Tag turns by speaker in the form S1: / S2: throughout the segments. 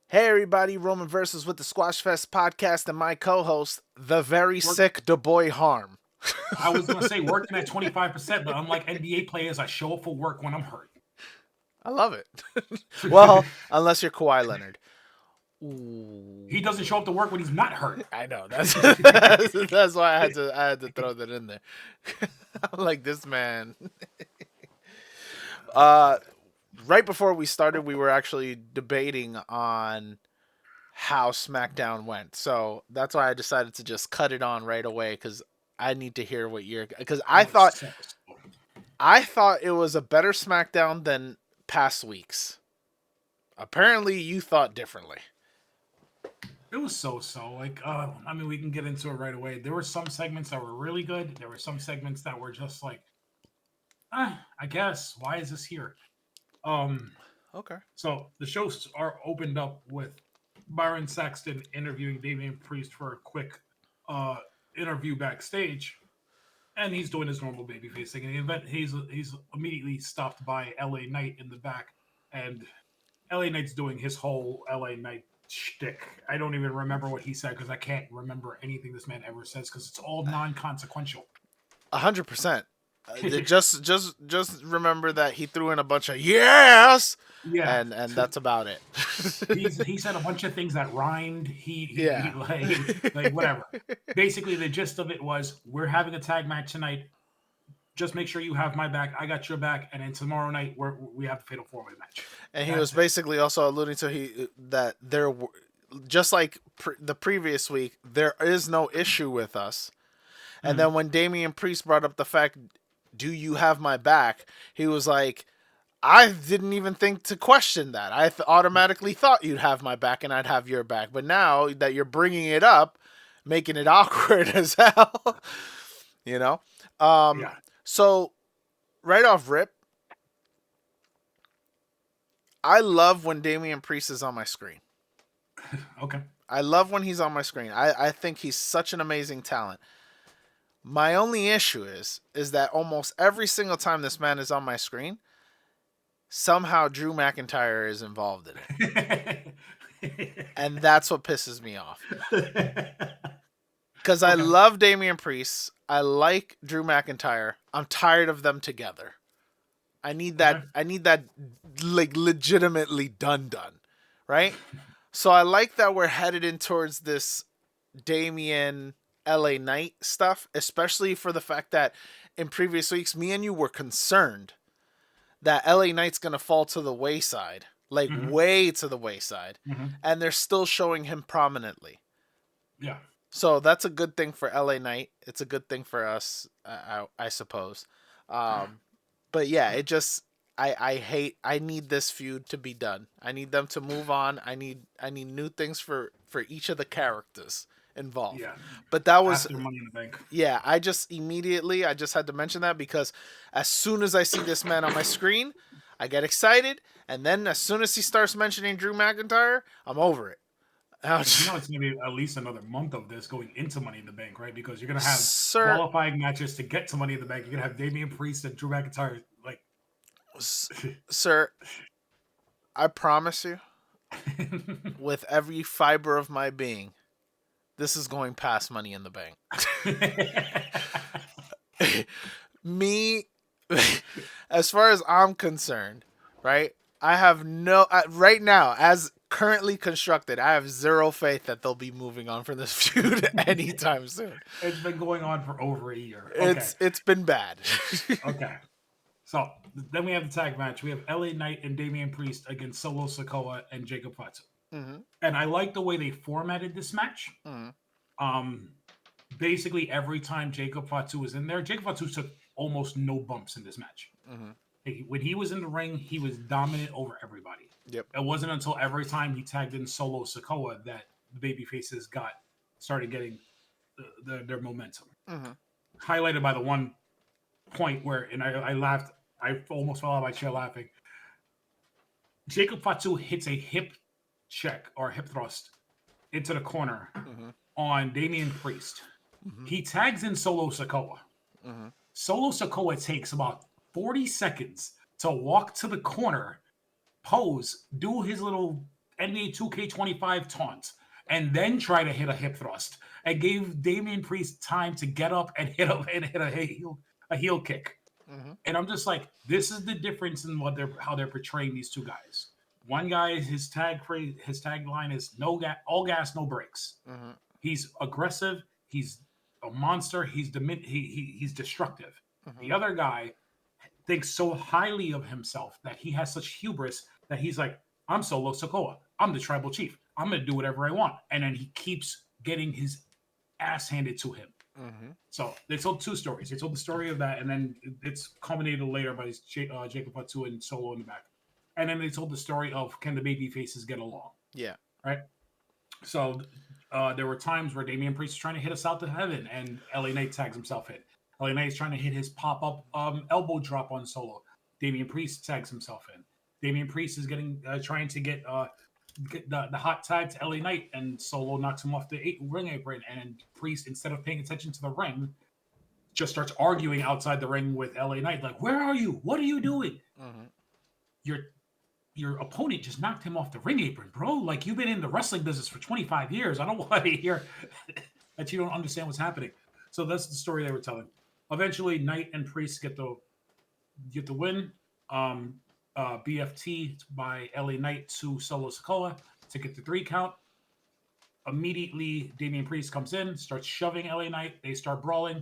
S1: Hey everybody, Roman Versus with the Squashfest podcast and my co-host, the very sick DeBoy Harm.
S2: I was gonna say working at 25%, but unlike NBA players, I show up for work when I'm hurt.
S1: I love it. Well, unless you're Kawhi Leonard. Ooh.
S2: He doesn't show up to work when he's not hurt.
S1: I know that's why I had to throw that in there. I'm like this man. Uh, right before we started, we were actually debating on how SmackDown went, so that's why I decided to just cut it on right away because I need to hear what you're because I thought it was a better SmackDown than past weeks. Apparently, you thought differently.
S2: It was so. We can get into it right away. There were some segments that were really good. There were some segments that were just like, I guess. Why is this here? Um,
S1: Okay.
S2: so the shows are opened up with Byron Saxton interviewing Damien Priest for a quick uh interview backstage. And he's doing his normal babyface thing. In the event, he's immediately stopped by LA Knight in the back, and LA Knight's doing his whole LA Knight shtick. I don't even remember what he said because I can't remember anything this man ever says because it's all non-consequential.
S1: 100%. Just remember that he threw in a bunch of yes,
S2: Yeah,
S1: and that's about it.
S2: he said a bunch of things that rhymed. He
S1: Yeah.
S2: like whatever. Basically, the gist of it was we're having a tag match tonight. Just make sure you have my back. I got your back, and then tomorrow night we have the fatal four-way match.
S1: And he was basically also alluding to that there, just like the previous week, there is no issue with us. And then when Damian Priest brought up the fact, "Do you have my back?" He was like, "I didn't even think to question that. I automatically thought you'd have my back and I'd have your back. But now that you're bringing it up, making it awkward as hell, you know."
S2: Yeah.
S1: So right off rip, I love when Damian Priest is on my screen.
S2: Okay.
S1: I love when he's on my screen. I think he's such an amazing talent. My only issue is that almost every single time this man is on my screen, somehow Drew McIntyre is involved in it. And that's what pisses me off. Because I love Damian Priest. I like Drew McIntyre. I'm tired of them together. I need that.
S2: Okay.
S1: I need that, like, legitimately done, right? So I like that we're headed in towards this Damian LA Knight stuff, especially for the fact that in previous weeks, me and you were concerned that LA Knight's gonna fall to the wayside, like way to the wayside, and they're still showing him prominently.
S2: Yeah.
S1: So that's a good thing for LA Knight. It's a good thing for us, I suppose. But yeah, it just I need this feud to be done. I need them to move on. I need new things for each of the characters involved.
S2: Yeah.
S1: But that was
S2: After Money in the Bank.
S1: yeah, I just had to mention that because as soon as I see this man on my screen, I get excited, and then as soon as he starts mentioning Drew McIntyre, I'm over it.
S2: You know it's going to be at least another month of this going into Money in the Bank, right? Because you're going to have
S1: Sir,
S2: qualifying matches to get to Money in the Bank. You're going to have Damian Priest and Drew McIntyre. Like,
S1: sir, I promise you, with every fiber of my being, this is going past Money in the Bank. Me, as far as I'm concerned, right? I have right now, as currently constructed, I have zero faith that they'll be moving on from this feud anytime soon.
S2: it's been going on for over a year.
S1: It's been bad.
S2: Okay. So then we have the tag match. We have LA Knight and Damian Priest against Solo Sikoa and Jacob Fatu. And I like the way they formatted this match. Basically, every time Jacob Fatu was in there, Jacob Fatu took almost no bumps in this match. When he was in the ring, he was dominant over everybody.
S1: Yep.
S2: It wasn't until every time he tagged in Solo Sikoa that the baby faces started getting their momentum. Highlighted by the one point where, and I laughed, I almost fell out of my chair laughing. Jacob Fatu hits a hip check or hip thrust into the corner on Damian Priest. He tags in Solo Sikoa. Solo Sikoa takes about 40 seconds to walk to the corner, pose, do his little NBA 2K25 taunt and then try to hit a hip thrust and gave Damien Priest time to get up and hit a heel kick.
S1: Mm-hmm.
S2: And I'm just like, this is the difference in how they're portraying these two guys. One guy, his tagline is all gas, no brakes.
S1: Mm-hmm.
S2: He's aggressive. He's a monster. He's destructive.
S1: Mm-hmm.
S2: The other guy thinks so highly of himself that he has such hubris that he's like, I'm Solo Sikoa. I'm the tribal chief. I'm going to do whatever I want. And then he keeps getting his ass handed to him.
S1: Mm-hmm.
S2: So they told two stories. They told the story of that, and then it's culminated later by Jacob Fatu and Solo in the back. And then they told the story of, can the baby faces get along?
S1: Yeah.
S2: Right? So there were times where Damien Priest was trying to hit us out to heaven, and LA Knight tags himself in. LA Knight is trying to hit his pop-up elbow drop on Solo. Damien Priest tags himself in. Damien Priest is trying to get the hot tag to LA Knight, and Solo knocks him off the ring apron, and Priest, instead of paying attention to the ring, just starts arguing outside the ring with LA Knight, like, where are you? What are you doing?
S1: Mm-hmm.
S2: Your opponent just knocked him off the ring apron, bro. Like, you've been in the wrestling business for 25 years. I don't want to hear that you don't understand what's happening. So that's the story they were telling. Eventually, Knight and Priest get the win. BFT by LA Knight to Solo Sikoa to get the 3 count. Immediately, Damien Priest comes in, starts shoving LA Knight. They start brawling.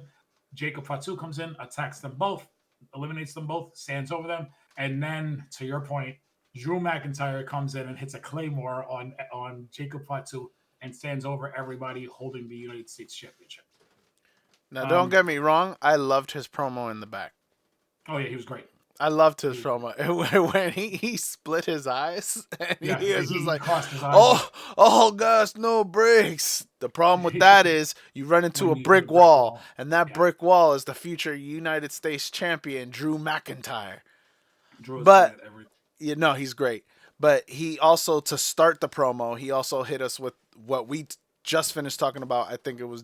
S2: Jacob Fatu comes in, attacks them both, eliminates them both, stands over them. And then, to your point, Drew McIntyre comes in and hits a Claymore on Jacob Fatu and stands over everybody holding the United States Championship.
S1: Now, don't get me wrong. I loved his promo in the back.
S2: Oh, yeah, he was great.
S1: I loved his promo. When he split his eyes and he was just like, all gas, no brakes. The problem with that is you run into a brick wall, and that brick wall is the future United States champion, Drew McIntyre. But, he's great. But he also, to start the promo, he also hit us with what we just finished talking about. I think it was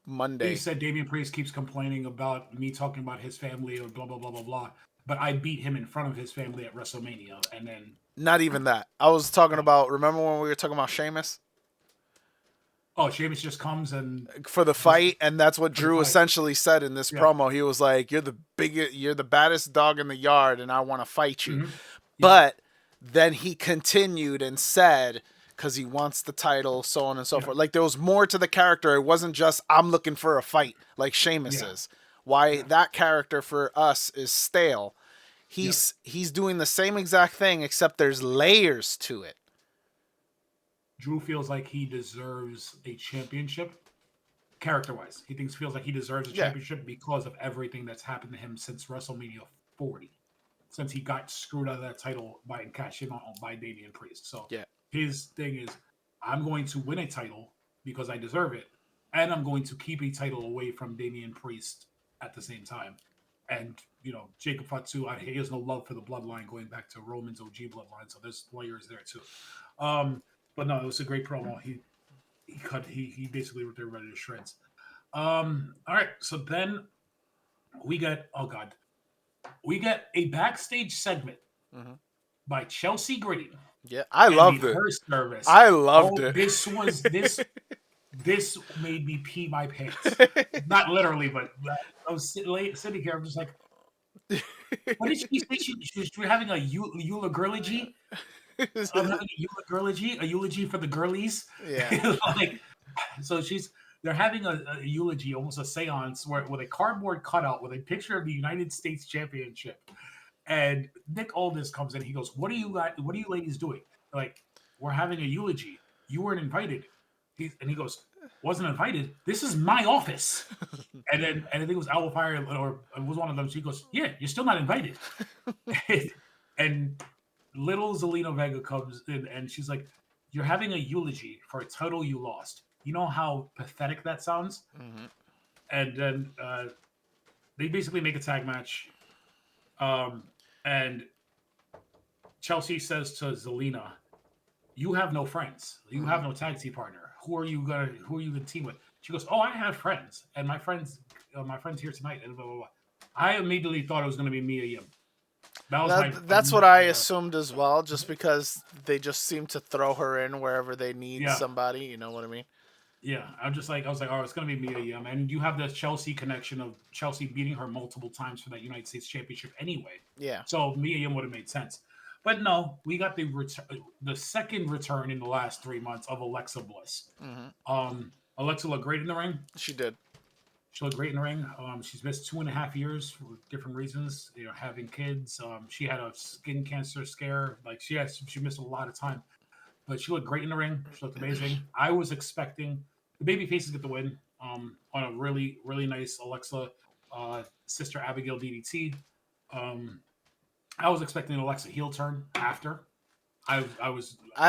S1: Monday.
S2: He said Damien Priest keeps complaining about me talking about his family or blah, blah, blah, blah, blah. But I beat him in front of his family at WrestleMania, and then...
S1: Not even that. I was talking about, remember when we were talking about Sheamus?
S2: Oh, Sheamus just comes and...
S1: For the fight, and that's what Drew essentially said in this promo. He was like, you're the baddest dog in the yard, and I want to fight you. Mm-hmm. But then he continued and said, because he wants the title, so on and so forth. Like, there was more to the character. It wasn't just, I'm looking for a fight, like Sheamus is. Why that character for us is stale. He's doing the same exact thing, except there's layers to it.
S2: Drew feels like he deserves a championship, character-wise. Feels like he deserves a championship because of everything that's happened to him since WrestleMania 40. Since he got screwed out of that title by cashing on by Damien Priest. So his thing is, I'm going to win a title because I deserve it, and I'm going to keep a title away from Damien Priest at the same time. And, Jacob Fatu, he has no love for the bloodline going back to Roman's OG bloodline, so there's layers there too. But no, it was a great promo. He basically ripped everybody to shreds. All right, so then we get a backstage segment by Chelsea Green.
S1: Yeah, I loved it.
S2: Her service.
S1: I loved it.
S2: This made me pee my pants. Not literally, but I was sitting here. I'm just like, what did she say? She was having a eulogy. I'm having a eulogy for the girlies.
S1: Yeah.
S2: So they're having a eulogy, almost a seance, with a cardboard cutout with a picture of the United States Championship. And Nick Aldis comes in. He goes, "What are you ladies doing?" They're like, "We're having a eulogy. You weren't invited." And he goes, "Wasn't invited? This is my office." And I think it was Owl Fire, or it was one of them. She goes, "Yeah, you're still not invited." and little Zelina Vega comes in, and she's like, "You're having a eulogy for a title you lost. You know how pathetic that sounds?" Mm-hmm. And then they basically make a tag match. And Chelsea says to Zelina, "You have no friends. You have no tag team partner. Who are you gonna team with?" She goes, "Oh, I have friends, and my friends here tonight." And blah blah blah. I immediately thought it was gonna be Mia Yim. That was my
S1: That's what I assumed as well, just because they just seem to throw her in wherever they need somebody. You know what I mean?
S2: Yeah, I was like, oh, it's gonna be Mia Yim, and you have the Chelsea connection of Chelsea beating her multiple times for that United States Championship anyway.
S1: Yeah.
S2: So Mia Yim would have made sense, but no, we got the second return in the last 3 months of Alexa Bliss. Alexa looked great in the ring.
S1: She did.
S2: She looked great in the ring. She's missed 2.5 years for different reasons. You know, having kids. She had a skin cancer scare. Like she missed a lot of time, but she looked great in the ring. She looked amazing. I was expecting the baby faces get the win on a really, really nice Alexa Sister Abigail DDT. I was expecting an Alexa heel turn after. I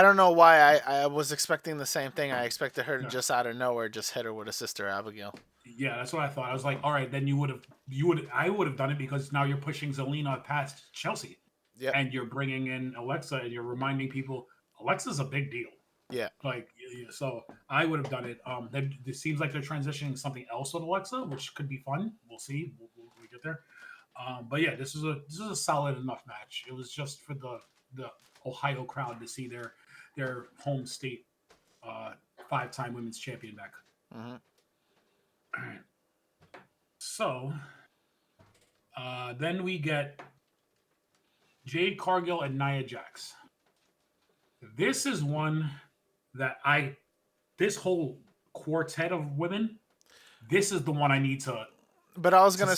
S1: don't know why I was expecting the same thing. I expected her to just out of nowhere just hit her with a Sister Abigail.
S2: Yeah, that's what I thought. I was like, all right, then I would have done it because now you're pushing Zelina past Chelsea.
S1: Yeah.
S2: And you're bringing in Alexa and you're reminding people Alexa's a big deal.
S1: Yeah.
S2: Like, so I would have done it. It seems like they're transitioning something else with Alexa, which could be fun. We'll see. We'll get there. But yeah, this is a solid enough match. It was just for the Ohio crowd to see their home state 5-time women's champion back.
S1: Mm-hmm.
S2: All right. So then we get Jade Cargill and Nia Jax. This is one that this whole quartet of women, this is the one I need to.
S1: But I was gonna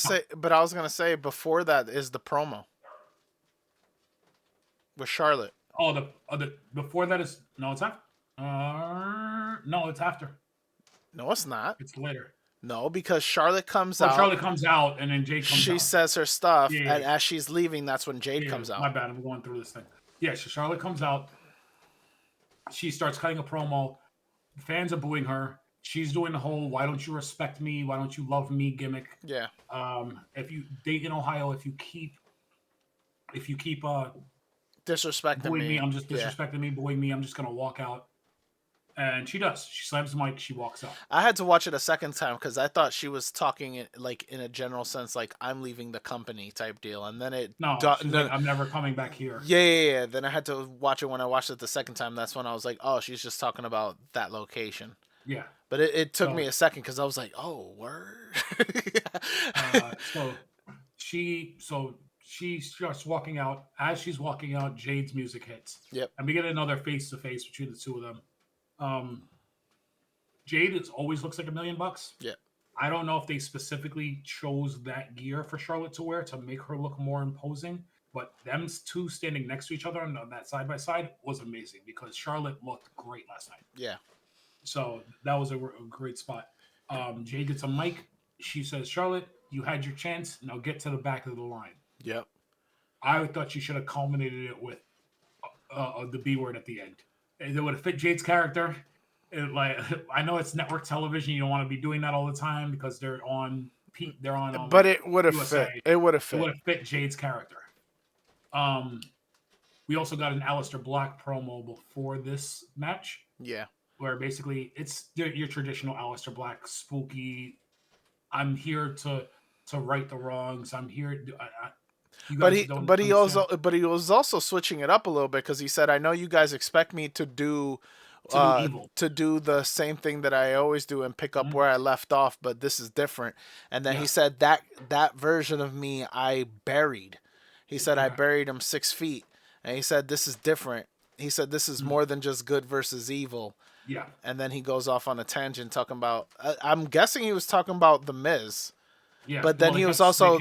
S1: say before that is the promo with Charlotte.
S2: Oh, the before that is it's after. No, it's after.
S1: No, it's not.
S2: It's later.
S1: No, because Charlotte comes out.
S2: Charlotte comes out, and then Jade comes out.
S1: She says her stuff, and as she's leaving, that's when Jade comes out.
S2: My bad, I'm going through this thing. Yeah, so Charlotte comes out. She starts cutting a promo. The fans are booing her. She's doing the whole "Why don't you respect me? Why don't you love me?" gimmick.
S1: Yeah.
S2: If you date in Ohio, if you keep
S1: disrespecting
S2: me, I'm just disrespecting me, booing me. I'm just gonna walk out. And she does. She slams the mic. She walks out.
S1: I had to watch it a second time because I thought she was talking like in a general sense, like I'm leaving the company type deal. And then
S2: like, I'm never coming back here.
S1: Yeah. Then I had to watch it when I watched it the second time. That's when I was like, oh, she's just talking about that location.
S2: Yeah.
S1: But it took me a second because I was like, oh, word.
S2: So she starts walking out. As she's walking out, Jade's music hits.
S1: Yep.
S2: And we get another face-to-face between the two of them. Jade always looks like $1 million.
S1: Yeah.
S2: I don't know if they specifically chose that gear for Charlotte to wear to make her look more imposing, but them two standing next to each other on that side by side was amazing because Charlotte looked great last night.
S1: Yeah.
S2: So that was a great spot. Jade gets a mic. She says, "Charlotte, you had your chance. Now get to the back of the line."
S1: Yep.
S2: I thought she should have culminated it with the B word at the end. It would have fit Jade's character. I know it's network television. You don't want to be doing that all the time because they're on.
S1: But it would have fit. It would have fit.
S2: It would have fit Jade's character. We also got an Aliester Black promo before this match.
S1: Yeah.
S2: Where basically it's your traditional Aliester Black spooky. I'm here to right the wrongs. I'm here.
S1: But he was also switching it up a little bit because he said, "I know you guys expect me to do the same thing that I always do and pick up where I left off, but this is different." And then he said that version of me I buried. He said I buried him 6 feet, and he said this is different. He said this is more than just good versus evil.
S2: Yeah.
S1: And then he goes off on a tangent talking about. I'm guessing he was talking about the Miz.
S2: Yeah.
S1: But then he was also.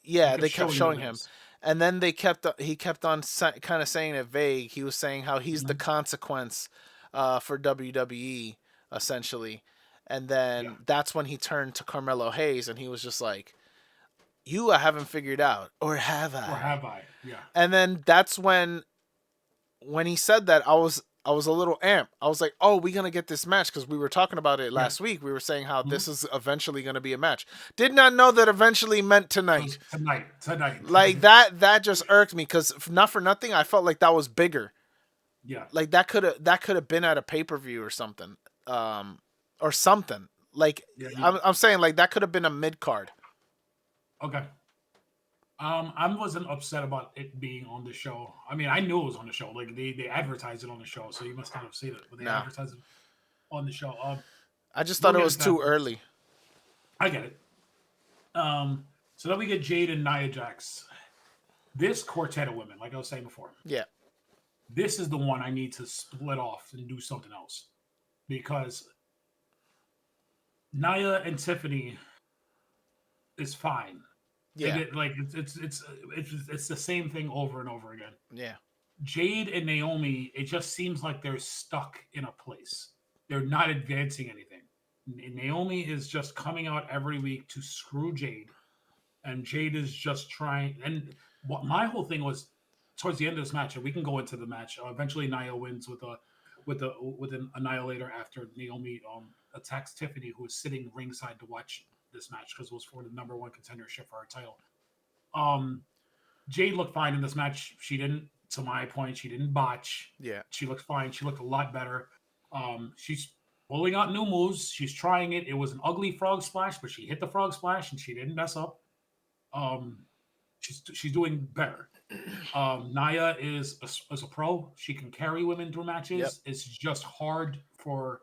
S1: They kept showing him. And then he kept on kind of saying it vague. He was saying how he's the consequence for WWE, essentially. And then that's when he turned to Carmelo Hayes, and he was just like, "You I haven't figured out, or have I?
S2: Or have I?" Yeah.
S1: And then that's when he said that, I was a little amped. I was like, oh, we're going to get this match because we were talking about it last week. We were saying how this is eventually going to be a match. Did not know that eventually meant tonight.
S2: Tonight.
S1: Like that just irked me because not for nothing, I felt like that was bigger.
S2: Yeah.
S1: Like that could have been at a pay-per-view or something. Or something. Like I'm saying like that could have been a mid-card.
S2: Okay. I wasn't upset about it being on the show. I mean, I knew it was on the show. Like they advertised it on the show, so you must not have seen it. But they
S1: No,
S2: advertised it on the show.
S1: I just
S2: We'll
S1: thought it
S2: get
S1: was
S2: into that.
S1: too early.
S2: I get it. So then we get Jade and Nia Jax. This quartet of women, like I was saying before,
S1: Yeah,
S2: this is the one I need to split off and do something else because Nia and Tiffany is fine.
S1: yeah,
S2: It's the same thing over and over again.
S1: yeah,
S2: Jade and Naomi, it just seems like they're stuck in a place. They're not advancing anything. Naomi is just coming out every week to screw Jade, and Jade is just trying. And what my whole thing was towards the end of this match, and we can go into the match. Eventually, Nia wins with an annihilator after Naomi attacks Tiffany, who is sitting ringside to watch this match because it was for the number one contendership for her title. Jade looked fine in this match. She didn't, to my point, she didn't botch.
S1: yeah.
S2: She looked fine. She looked a lot better. She's pulling out new moves. She's trying it. It was an ugly frog splash, but she hit the frog splash and she didn't mess up. She's doing better. Nia is a pro. She can carry women through matches.
S1: Yep.
S2: It's just hard for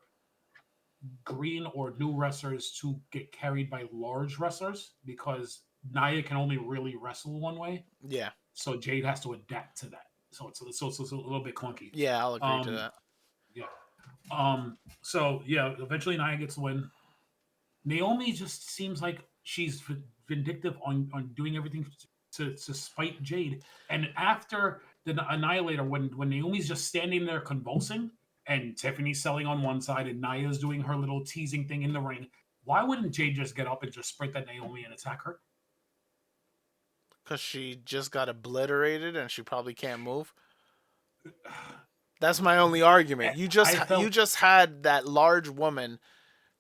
S2: green or new wrestlers to get carried by large wrestlers because Nia can only really wrestle one way.
S1: Yeah.
S2: So Jade has to adapt to that. So it's a little bit clunky.
S1: Yeah, I'll agree to that.
S2: Yeah. So yeah, eventually Nia gets the win. Naomi just seems like she's vindictive on doing everything to spite Jade. And after the Annihilator, when Naomi's just standing there convulsing, and Tiffany's selling on one side, and Nia's doing her little teasing thing in the ring, why wouldn't Jade just get up and just sprint at Naomi and attack her?
S1: Because she just got obliterated and she probably can't move. That's my only argument. You just had that large woman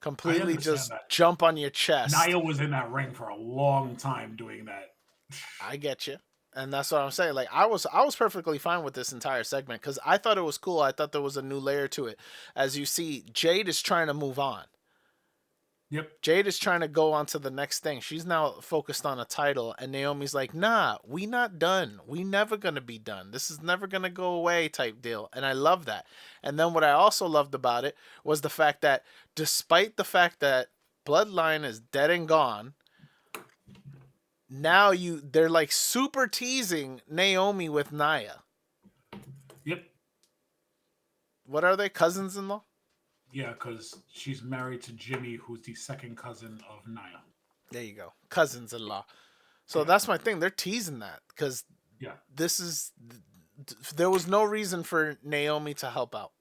S1: completely just jump on your chest.
S2: Nia was in that ring for a long time doing that.
S1: I get you. And that's what I'm saying. Like I was perfectly fine with this entire segment because I thought it was cool. I thought there was a new layer to it. As you see, Jade is trying to move on.
S2: Yep.
S1: Jade is trying to go on to the next thing. She's now focused on a title, and Naomi's like, nah, we not done. We never gonna be done. This is never gonna go away type deal. And I love that. And then what I also loved about it was the fact that despite the fact that Bloodline is dead and gone, now they're like super teasing Naomi with Nia.
S2: Yep.
S1: What are they, cousins-in-law?
S2: Yeah, because she's married to Jimmy, who's the second cousin of Nia.
S1: There you go, cousins-in-law. So that's my thing. They're teasing that because there was no reason for Naomi to help out,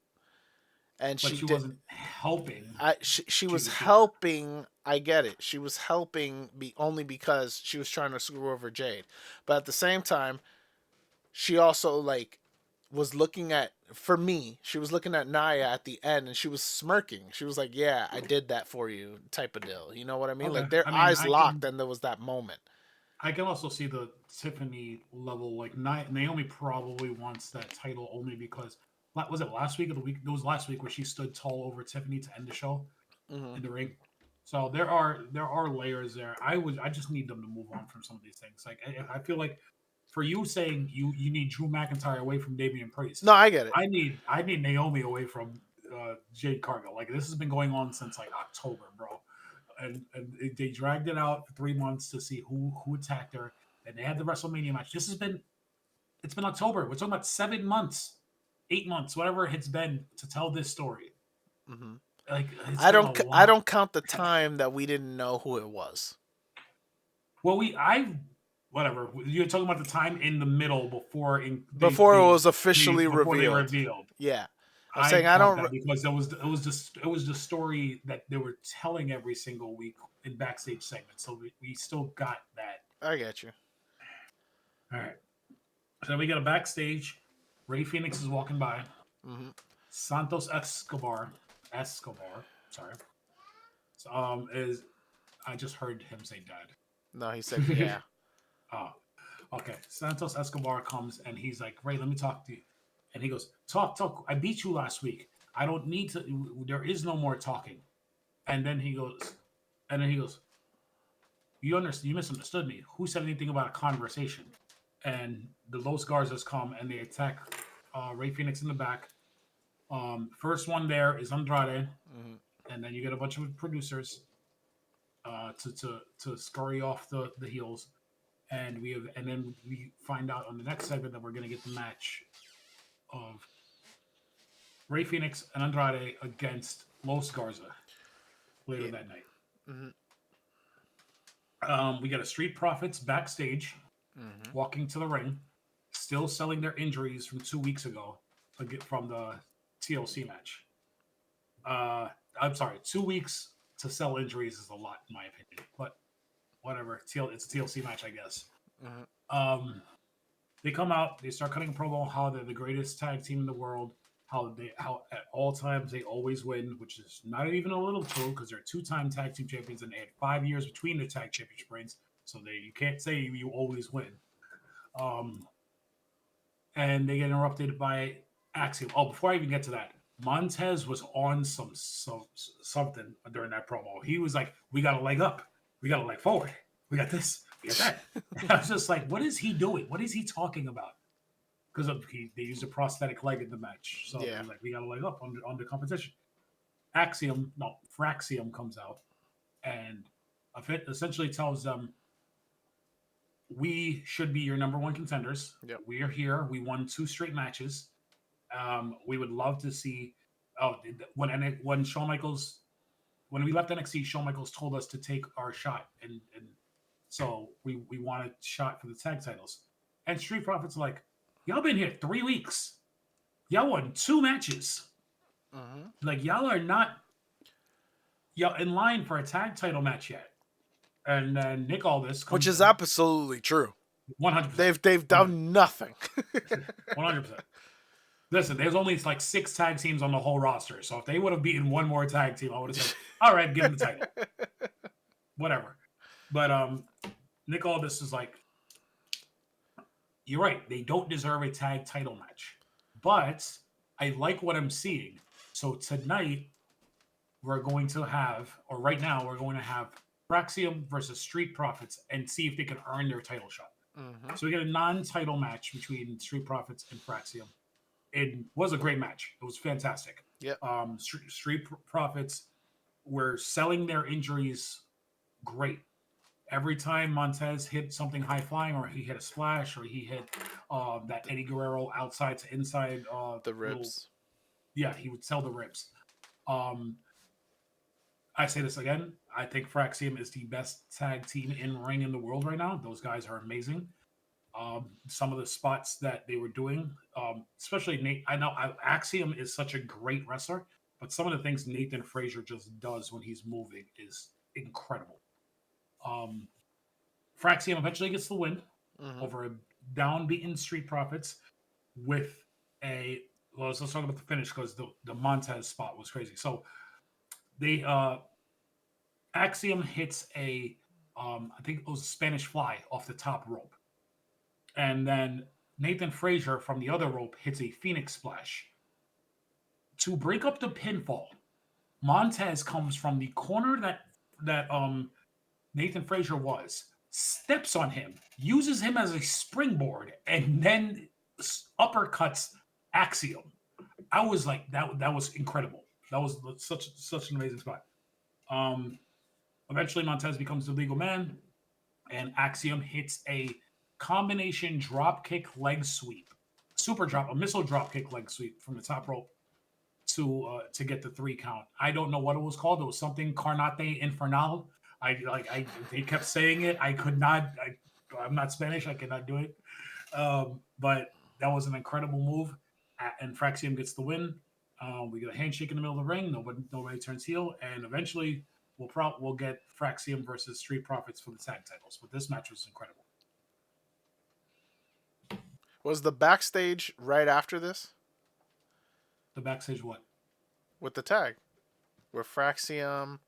S1: and
S2: she wasn't helping.
S1: She was helping. I get it. She was helping only because she was trying to screw over Jade, but at the same time, she also was looking at. For me, she was looking at Nia at the end, and she was smirking. She was like, "Yeah, I did that for you," type of deal. You know what I mean? Okay. Like their eyes locked, and there was that moment.
S2: I can also see the Tiffany level. Like Naomi probably wants that title only because was it last week or the week? It was last week where she stood tall over Tiffany to end the show in the ring. So there are layers there. I just need them to move on from some of these things. Like I feel like for you saying you need Drew McIntyre away from Damien Priest.
S1: No, I get it.
S2: I need Naomi away from Jade Cargill. Like this has been going on since like October, bro. And they dragged it out for 3 months to see who attacked her, and they had the WrestleMania match. It's been October. We're talking about 7 months, 8 months, whatever it's been to tell this story.
S1: Mm-hmm.
S2: Like
S1: I don't count the time that we didn't know who it was.
S2: Well, whatever. You're talking about the time in the middle before it was officially revealed.
S1: Yeah.
S2: I'm saying I don't because it was the story that they were telling every single week in backstage segments. So we still got that.
S1: I get you.
S2: All right. So we got a backstage. Rey Fenix is walking by.
S1: Mm-hmm.
S2: Santos Escobar. Sorry. Is I just heard him say dad.
S1: No, he said yeah.
S2: Oh, okay. Santos Escobar comes and he's like, Rey, let me talk to you. And he goes, talk. I beat you last week. I don't need to. There is no more talking. And then he goes, You misunderstood me. Who said anything about a conversation? And the Los Garzas come and they attack Rey Fenix in the back. First one there is Andrade, and then you get a bunch of producers to scurry off the heels, and then we find out on the next segment that we're going to get the match of Rey Fenix and Andrade against Los Garza later that night. We got a Street Profits backstage, walking to the ring, still selling their injuries from 2 weeks ago from the TLC match. I'm sorry, 2 weeks to sell injuries is a lot, in my opinion. But whatever, it's a TLC match, I guess. They come out, they start cutting a promo how they're the greatest tag team in the world, how at all times they always win, which is not even a little true because they're 2-time tag team champions and they had 5 years between their tag championship reigns, so you can't say you always win. And they get interrupted by Axiom. Oh, before I even get to that, Montez was on something during that promo. He was like, "We got a leg up, we got a leg forward, we got this, we got that." And I was just like, "What is he doing? What is he talking about?" Because they used a prosthetic leg in the match, so yeah. Like, we got a leg up on the competition. Fraxiom comes out and essentially tells them, "We should be your number one contenders.
S1: Yep.
S2: We are here. We won 2 straight matches. We would love to see." When Shawn Michaels, when we left NXT, Shawn Michaels told us to take our shot, and so we want a shot for the tag titles. And Street Profits are like, "Y'all been here 3 weeks. Y'all won 2 matches. Like, y'all are not in line for a tag title match yet." And then Nick Aldis comes,
S1: which is absolutely true.
S2: 100%.
S1: They've done nothing.
S2: 100%. Listen, there's only like 6 tag teams on the whole roster, so if they would have beaten one more tag team, I would have said, "All right, give them the title." Whatever. But Nick Aldis is like, "You're right. They don't deserve a tag title match, but I like what I'm seeing. So tonight we're going to have, or right now we're going to have, Fraxiom versus Street Profits and see if they can earn their title shot." So we get a non-title match between Street Profits and Fraxiom. It was a great match. It was fantastic.
S1: Yep.
S2: Street Profits were selling their injuries great. Every time Montez hit something high flying, or he hit a splash, or he hit that Eddie Guerrero outside to inside
S1: the ribs.
S2: He would sell the ribs. I say this again. I think Fraxiom is the best tag team in ring in the world right now. Those guys are amazing. Some of the spots that they were doing, especially Nate. I know Axiom is such a great wrestler, but some of the things Nathan Frazier just does when he's moving is incredible. Fraxiom eventually gets the win over a downbeaten Street Profits with a. Well, let's talk about the finish because the Montez spot was crazy. So they Axiom hits a I think it was a Spanish fly off the top rope. And then Nathan Frazier from the other rope hits a Phoenix splash. To break up the pinfall, Montez comes from the corner that Nathan Frazier was, steps on him, uses him as a springboard, and then uppercuts Axiom. I was like, that was incredible. That was such an amazing spot. Eventually Montez becomes the legal man, and Axiom hits a combination drop kick leg sweep, a missile drop kick leg sweep from the top rope to get the 3 count. I don't know what it was called. It was something Carnate Infernal. They kept saying it. I could not. I'm not Spanish. I cannot do it. But that was an incredible move, and Fraxiom gets the win. We get a handshake in the middle of the ring. Nobody turns heel, and eventually we'll get Fraxiom versus Street Profits for the tag titles. But this match was incredible.
S1: Was the backstage right after this?
S2: The backstage what?
S1: With the tag. With Fraxiom,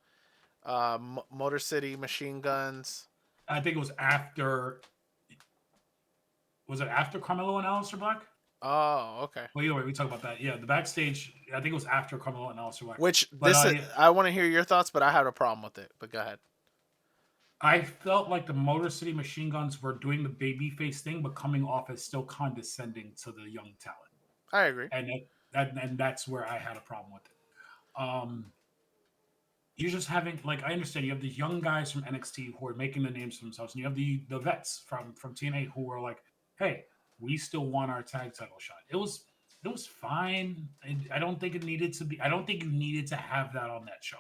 S1: Motor City Machine Guns.
S2: I think it was after. Was it after Carmelo and Aliester Black?
S1: Oh, okay.
S2: Well, either way, we talk about that. Yeah, the backstage, I think it was after Carmelo and Aliester Black.
S1: Which, I want to hear your thoughts, but I had a problem with it. But go ahead.
S2: I felt like the Motor City Machine Guns were doing the babyface thing, but coming off as still condescending to the young talent,
S1: I agree.
S2: and that's where I had a problem with it. You're just having like I understand you have these young guys from NXT who are making the names for themselves, and you have the vets from TNA who are like, hey, we still want our tag title shot. It was fine. I don't think it needed to be. I don't think you needed to have that on that show,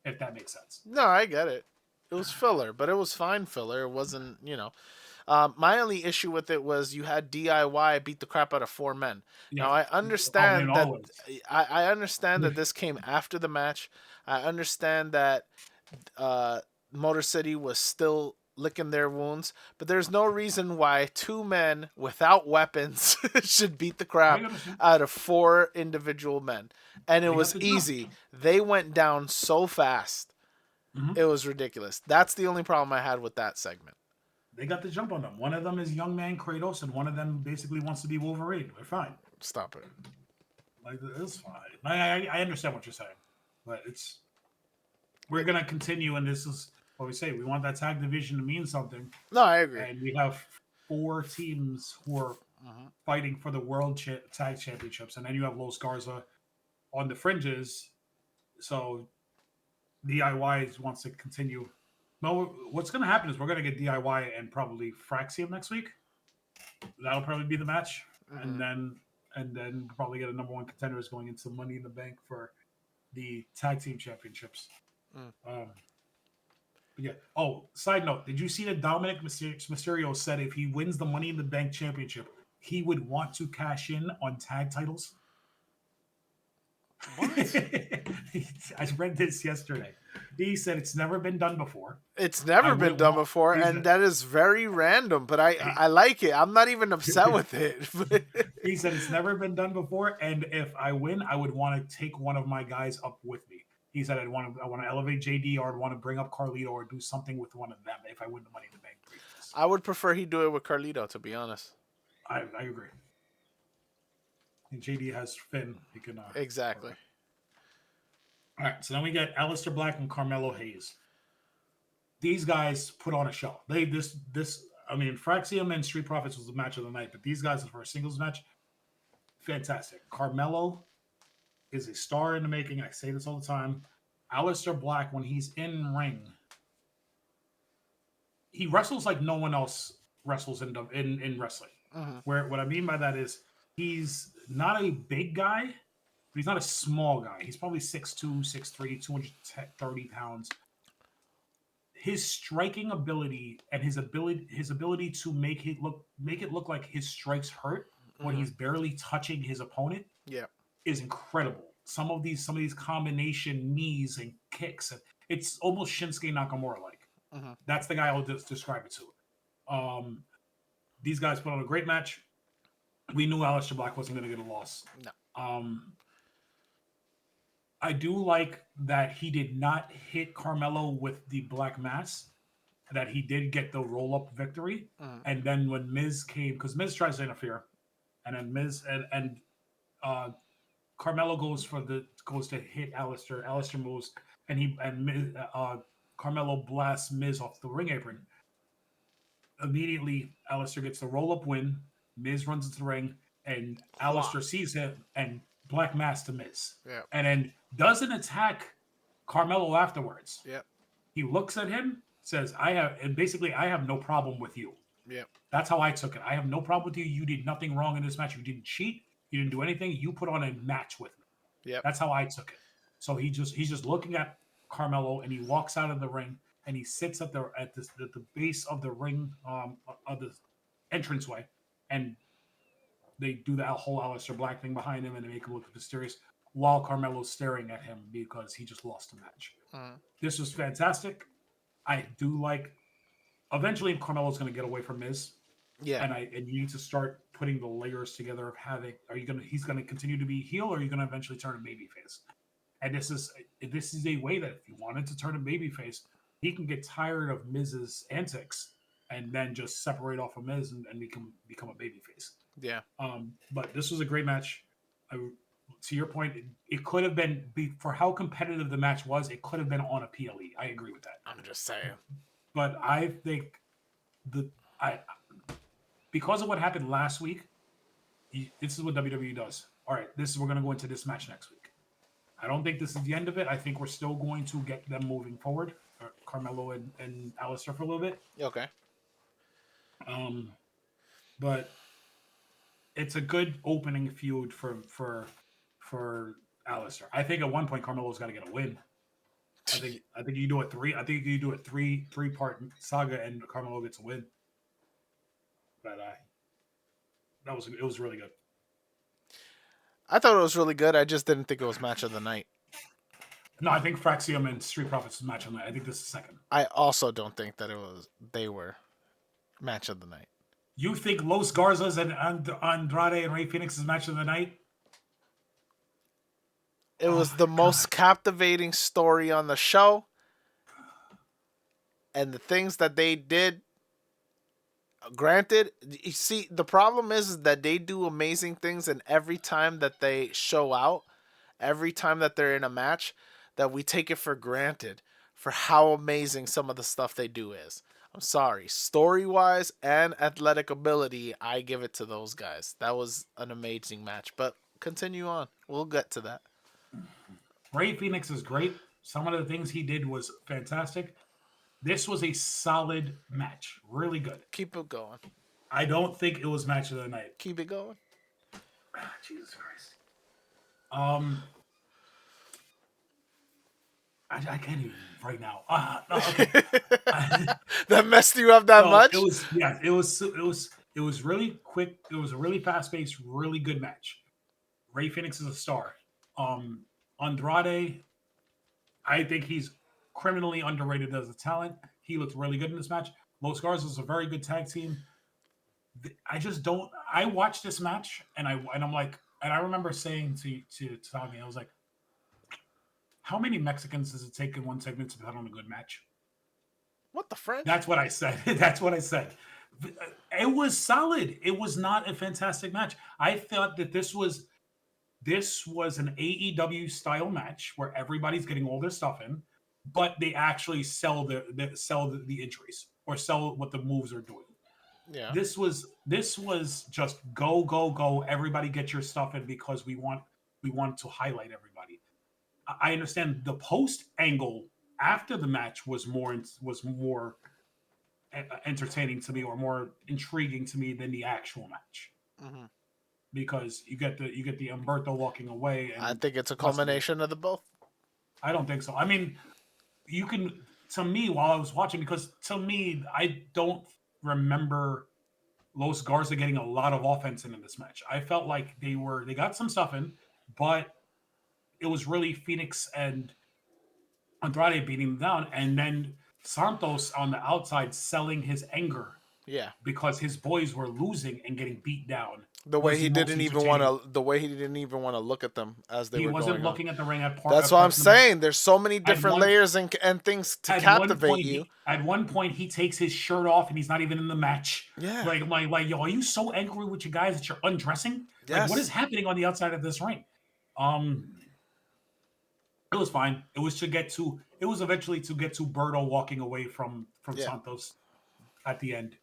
S2: if that makes sense.
S1: No, I get it. It was filler, but it was fine filler. It wasn't, my only issue with it was you had DIY beat the crap out of 4 men.
S2: Yeah,
S1: Now I
S2: I mean
S1: understand that
S2: always.
S1: I understand that this came after the match. I understand that Motor City was still licking their wounds, but there's no reason why 2 men without weapons should beat the
S2: I
S1: crap
S2: understand.
S1: out of 4 individual men. And it
S2: They got
S1: was
S2: the jump.
S1: easy. They went down so fast.
S2: Hmm.
S1: It was ridiculous. That's the only problem I had with that segment.
S2: They got the jump on them. One of them is young man Kratos, and one of them basically wants to be Wolverine. They're fine.
S1: Stop it.
S2: Like it's fine. I understand what you're saying, but we're gonna continue, and this is what we say. We want that tag division to mean something,
S1: No, I agree.
S2: and we have 4 teams who are fighting for the tag championships, and then you have Los Garza on the fringes. So DIY wants to continue. No, what's going to happen is we're going to get DIY and probably Fraxiom next week. That'll probably be the match, and then probably get a number 1 contenders going into Money in the Bank for the tag team championships. Yeah. Oh, side note, did you see that Dominic Mysterio said if he wins the Money in the Bank championship, he would want to cash in on tag titles?
S1: What?
S2: I read this yesterday. He said it's never been done before.
S1: It's never been done before, and that is very random, but I like it. I'm not even upset with it.
S2: He said it's never been done before, and if I win, I would want to take one of my guys up with me. He said I want to elevate JD, or I'd want to bring up Carlito, or do something with one of them if I win the Money in the Bank briefcase.
S1: I would prefer he do it with Carlito, to be honest.
S2: I agree. And JD has Finn. He can
S1: exactly.
S2: All right, so then we get Aliester Black and Carmelo Hayes. These guys put on a show. Fraxiom and Street Profits was the match of the night, but these guys for a singles match, fantastic. Carmelo is a star in the making. I say this all the time. Aliester Black, when he's in ring, he wrestles like no one else wrestles in wrestling. Where what I mean by that is he's not a big guy, but he's not a small guy. He's probably 6'2", 6'3", 230 pounds. His striking ability and his ability to make it look like his strikes hurt when he's barely touching his opponent is incredible. Some of these combination knees and kicks, it's almost Shinsuke Nakamura like. That's the guy I'll just describe it to. These guys put on a great match. We knew Aliester Black wasn't going to get a loss.
S1: No.
S2: I do like that he did not hit Carmelo with the Black Mass, that he did get the roll-up victory. And then when Miz came, because Miz tries to interfere, and then Miz and Carmelo goes to hit Aliester. Aliester moves, and Carmelo blasts Miz off the ring apron. Immediately, Aliester gets the roll-up win. Miz runs into the ring, and Aliester sees him and Black Mass to Miz. And then doesn't attack Carmelo afterwards. He looks at him, says, I have no problem with you. That's how I took it. I have no problem with you. You did nothing wrong in this match. You didn't cheat. You didn't do anything. You put on a match with me. That's how I took it. So he's just looking at Carmelo, and he walks out of the ring, and he sits at the base of the ring, of the entranceway, and they do that whole Aliester Black thing behind him, and they make him look mysterious while Carmelo's staring at him because he just lost the match. This was fantastic. I do like. Eventually, Carmelo's going to get away from Miz. And you need to start putting the layers together of having. He's going to continue to be heel, or are you going to eventually turn a babyface? And this is a way that if you wanted to turn a babyface, he can get tired of Miz's antics and then just separate off of Miz and become a babyface. But this was a great match. To your point, it could have been for how competitive the match was. It could have been on a PLE. I agree with that.
S1: I'm just saying.
S2: But I think I because of what happened last week, this is what WWE does. All right, we're going to go into this match next week. I don't think this is the end of it. I think we're still going to get them moving forward, Carmelo and Aliester for a little bit.
S1: Okay.
S2: But it's a good opening feud for Aliester. I think at one point Carmelo's got to get a win. I think you do a three. I think you do a three-part saga and Carmelo gets a win. But it was really good.
S1: I thought it was really good. I just didn't think it was match of the night.
S2: No, I think Fraxiom and Street Profits was match of the night. I think this is second.
S1: I also don't think that they were match of the night.
S2: You think Los Garzas and Andrade and Rey Fenix's match of the night?
S1: It was the most captivating story on the show. And the things that they did, granted, you see, the problem is that they do amazing things, and every time that they show out, every time that they're in a match, that we take it for granted for how amazing some of the stuff they do is. I'm sorry. Story-wise and athletic ability, I give it to those guys. That was an amazing match. But continue on. We'll get to that.
S2: Rey Fenix is great. Some of the things he did was fantastic. This was a solid match. Really good.
S1: Keep it going.
S2: I don't think it was match of the night.
S1: Keep it going.
S2: Jesus Christ. I can't even right now. No, okay.
S1: That messed you up that much?
S2: It was really quick. It was a really fast-paced, really good match. Rey Fenix is a star. Andrade, I think he's criminally underrated as a talent. He looked really good in this match. Los Garzas is a very good tag team. I just don't. I watched this match and I'm like, and I remember saying to Tommy, I was like, how many Mexicans does it take in one segment to put on a good match?
S1: What the French?
S2: That's what I said. That's what I said. It was solid. It was not a fantastic match. I thought that this was an AEW style match where everybody's getting all their stuff in, but they actually sell the injuries or sell what the moves are doing.
S1: Yeah.
S2: This was just go. Everybody get your stuff in because we want to highlight everybody. I understand the post angle after the match was more entertaining to me or more intriguing to me than the actual match. Mm-hmm. Because you get the Umberto walking away. And
S1: I think it's a culmination of the both.
S2: I don't think so. I mean, you can, to me, while I was watching, because to me, I don't remember Los Garza getting a lot of offense in this match. I felt like they got some stuff in, but it was really Fenix and Andrade beating them down, and then Santos on the outside selling his anger.
S1: Yeah,
S2: because his boys were losing and getting beat down.
S1: The way he didn't even want to look at them as they were going on.
S2: He wasn't looking at the ring at part.
S1: That's what I'm saying. There's so many different layers and things to captivate you.
S2: At one point, he takes his shirt off and he's not even in the match.
S1: Yeah.
S2: Like, yo, are you so angry with you guys that you're undressing?
S1: Yes.
S2: Like, what is happening on the outside of this ring? It was fine. It was eventually to get to Berto walking away from Santos at the end.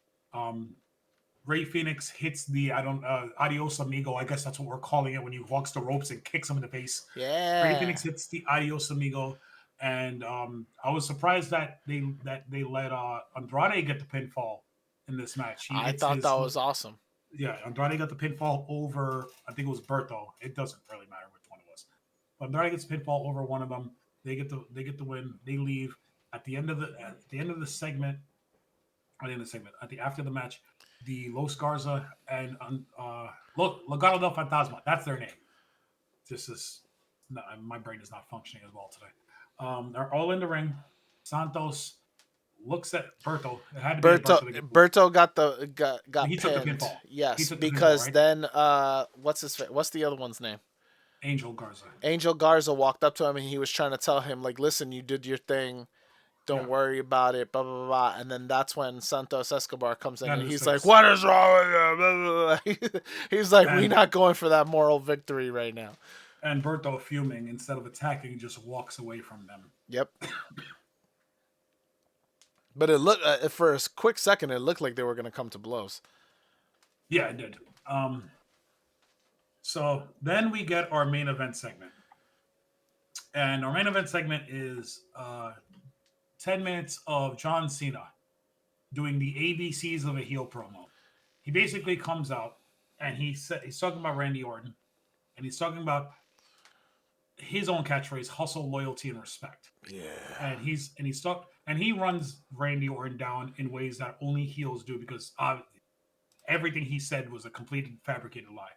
S2: Rey Fenix hits the adios amigo. I guess that's what we're calling it when he walks the ropes and kicks him in the face.
S1: Yeah.
S2: Rey Fenix hits the adios amigo, and I was surprised that they let Andrade get the pinfall in this match.
S1: I thought that was awesome.
S2: Yeah, Andrade got the pinfall over. I think it was Berto. It doesn't really matter which one it was. But Andrade gets pinfall over one of them. They get the win. They leave at the end of the segment. After the match, the Los Garza and Legado del Fantasma, that's their name. My brain is not functioning as well today. They're all in the ring. Santos looks at Berto. It had to be
S1: Berto got
S2: he
S1: pinned.
S2: took the pinfall.
S1: Yes, because pinfall, right? Then what's the other one's name?
S2: Angel Garza.
S1: Angel Garza walked up to him and he was trying to tell him, like, listen, you did your thing. Don't worry about it, blah, blah, blah. And then that's when Santos Escobar comes in and he's like, what is wrong with you? Blah, blah, blah. He's like, we're not going for that moral victory right now.
S2: And Berto, fuming, instead of attacking, just walks away from them.
S1: Yep. But it looked for a quick second, it looked like they were going to come to blows.
S2: Yeah, it did. So then we get our main event segment. And our main event segment is 10 minutes of John Cena doing the ABCs of a heel promo. He basically comes out and he's talking about Randy Orton, and he's talking about his own catchphrase: hustle, loyalty, and respect.
S1: Yeah.
S2: And he runs Randy Orton down in ways that only heels do, because everything he said was a complete and fabricated lie.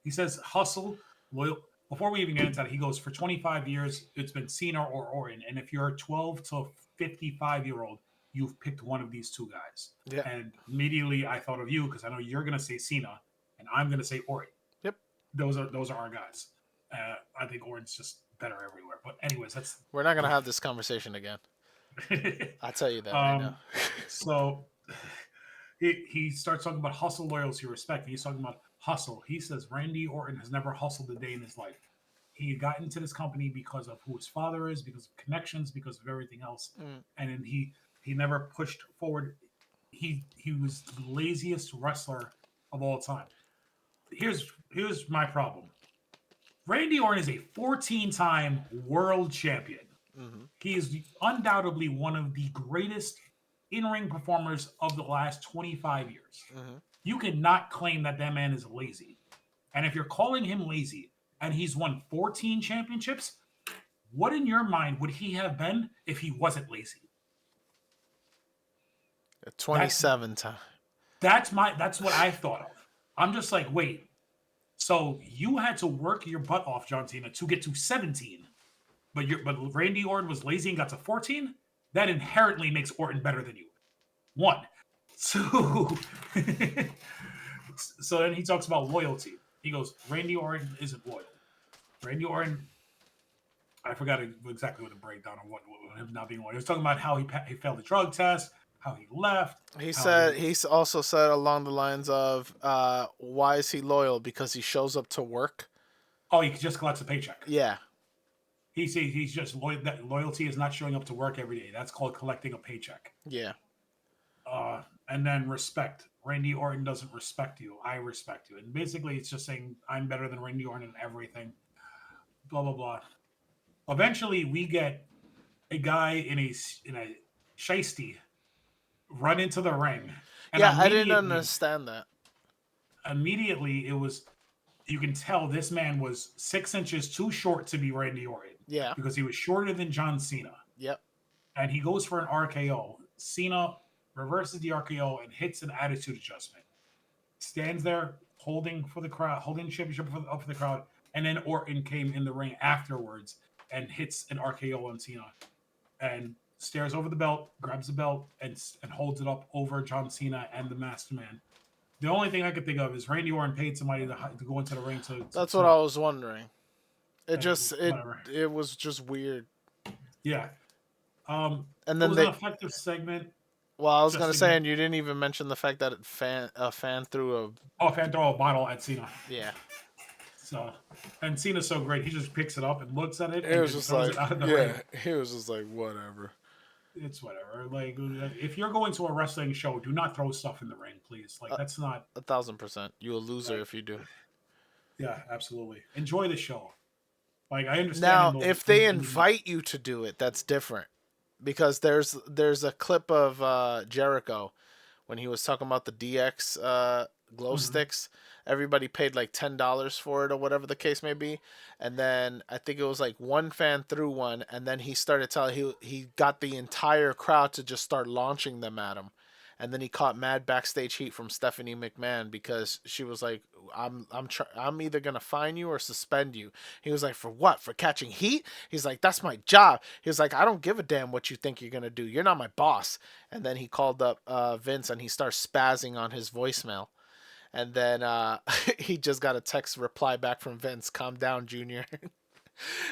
S2: He says hustle, loyal. Before we even get into that, he goes, for 25 years, it's been Cena or Orton. And if you're a 12 to 55-year-old, you've picked one of these two guys.
S1: Yeah.
S2: And immediately I thought of you, because I know you're going to say Cena and I'm going to say Orton.
S1: Yep.
S2: Those are our guys. I think Orton's just better everywhere. But anyways,
S1: we're not going to have this conversation again. I'll tell you that right now.
S2: So he starts talking about hustle, loyalty, respect. He's talking about hustle. He says Randy Orton has never hustled a day in his life. He got into this company because of who his father is, because of connections, because of everything else. And then he never pushed forward. He was the laziest wrestler of all time. Here's my problem. Randy Orton is a 14-time world champion.
S1: Mm-hmm.
S2: He is undoubtedly one of the greatest in-ring performers of the last 25 years.
S1: Mm-hmm.
S2: You cannot claim that man is lazy. And if you're calling him lazy and he's won 14 championships, what in your mind would he have been if he wasn't lazy?
S1: 27 times.
S2: That's what I thought of. I'm just like, wait. So you had to work your butt off, John Cena, to get to 17. But Randy Orton was lazy and got to 14? That inherently makes Orton better than you. 1. 2. So then he talks about loyalty. He goes, Randy Orton isn't loyal. Randy Orton, I forgot exactly what the breakdown of what him not being loyal. He was talking about how he failed the drug test, how he left.
S1: He's also said along the lines of, why is he loyal? Because he shows up to work.
S2: Oh, he just collects a paycheck.
S1: Yeah.
S2: He's just loyal. That loyalty is not showing up to work every day. That's called collecting a paycheck.
S1: Yeah.
S2: And then respect. Randy Orton doesn't respect you. I respect you. And basically, it's just saying I'm better than Randy Orton in everything. Blah blah blah. Eventually, we get a guy in a shiesty run into the ring. And
S1: yeah, I didn't understand that.
S2: Immediately, it was. You can tell this man was 6 inches too short to be Randy Orton.
S1: Yeah.
S2: Because he was shorter than John Cena.
S1: Yep.
S2: And he goes for an RKO. Cena reverses the RKO and hits an attitude adjustment. Stands there holding for the crowd, holding the championship up for the crowd. And then Orton came in the ring afterwards and hits an RKO on Cena. And stares over the belt, grabs the belt, and holds it up over John Cena and the Masked Man. The only thing I could think of is Randy Orton paid somebody to go into the ring to.
S1: That's what I was wondering. It was just weird.
S2: Yeah.
S1: And then
S2: it was an effective segment.
S1: Well, I was gonna say, and you didn't even mention the fact that a fan threw
S2: a bottle at Cena.
S1: Yeah.
S2: So, and Cena's so great. He just picks it up and looks at it.
S1: It was just like, he was just like, whatever.
S2: It's whatever. Like, if you're going to a wrestling show, do not throw stuff in the ring, please. Like, that's not
S1: 1,000%. You're a loser if you do.
S2: Yeah, absolutely. Enjoy the show. Like, I understand.
S1: Now, if they invite you to do it, that's different. Because there's a clip of Jericho when he was talking about the DX glow sticks. Everybody paid like $10 for it or whatever the case may be, and then I think it was like one fan threw one, and then he started telling he got the entire crowd to just start launching them at him, and then he caught mad backstage heat from Stephanie McMahon because she was like, I'm either gonna fine you or suspend you. He was like, for what? For catching heat? He's like, that's my job. He was like, I don't give a damn what you think you're gonna do. You're not my boss. And then he called up Vince and he starts spazzing on his voicemail. And then he just got a text reply back from Vince, calm down, Junior.